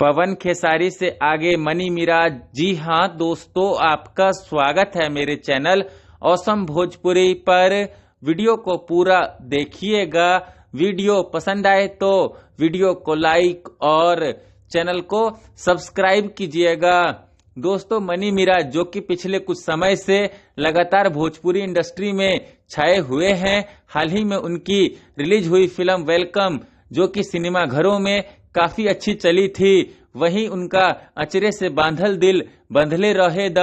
पवन खेसारी से आगे मनी मिराज। जी हाँ दोस्तों, आपका स्वागत है मेरे चैनल औसम भोजपुरी पर। वीडियो को पूरा देखिएगा। वीडियो पसंद आए तो वीडियो को लाइक और चैनल को सब्सक्राइब कीजिएगा। दोस्तों, मनी मिराज जो कि पिछले कुछ समय से लगातार भोजपुरी इंडस्ट्री में छाए हुए हैं, हाल ही में उनकी रिलीज हुई फिल्म वेलकम जो कि सिनेमा घरों में काफी अच्छी चली थी, वहीं उनका अचरे से बांधल दिल बंधले रहे द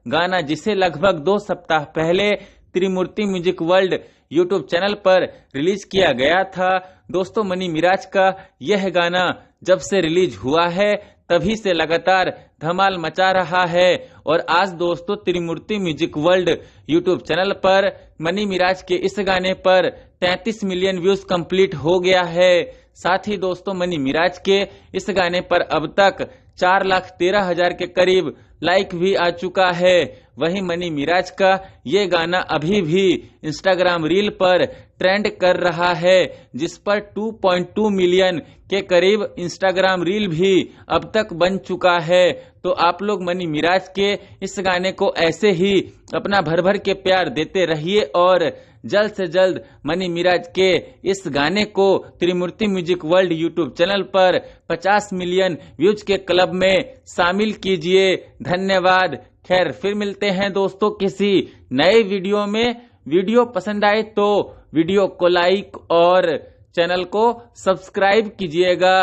गाना, जिसे लगभग 2 सप्ताह पहले त्रिमूर्ति म्यूजिक वर्ल्ड यूट्यूब चैनल पर रिलीज किया गया था। दोस्तों, मनी मिराज का यह गाना जब से रिलीज हुआ है तभी से लगातार धमाल मचा रहा है और आज दोस्तों त्रिमूर्ति म्यूजिक वर्ल्ड यूट्यूब चैनल पर मनी मिराज के इस गाने पर 33 मिलियन व्यूज कंप्लीट हो गया है। साथ ही दोस्तों, मनी मिराज के इस गाने पर अब तक 4,13,000 के करीब लाइक भी आ चुका है। वहीं मनी मिराज का ये गाना अभी भी इंस्टाग्राम रील पर ट्रेंड कर रहा है, जिस पर 2.2 मिलियन के करीब इंस्टाग्राम रील भी अब तक बन चुका है। तो आप लोग मनी मिराज के इस गाने को ऐसे ही अपना भर भर के प्यार देते रहिए और जल्द से जल्द मनी मिराज के इस गाने को त्रिमूर्ति म्यूजिक वर्ल्ड यूट्यूब चैनल पर 50 मिलियन व्यूज के क्लब में शामिल कीजिए। धन्यवाद। खैर, फिर मिलते हैं दोस्तों किसी नए वीडियो में। वीडियो पसंद आए तो वीडियो को लाइक और चैनल को सब्सक्राइब कीजिएगा।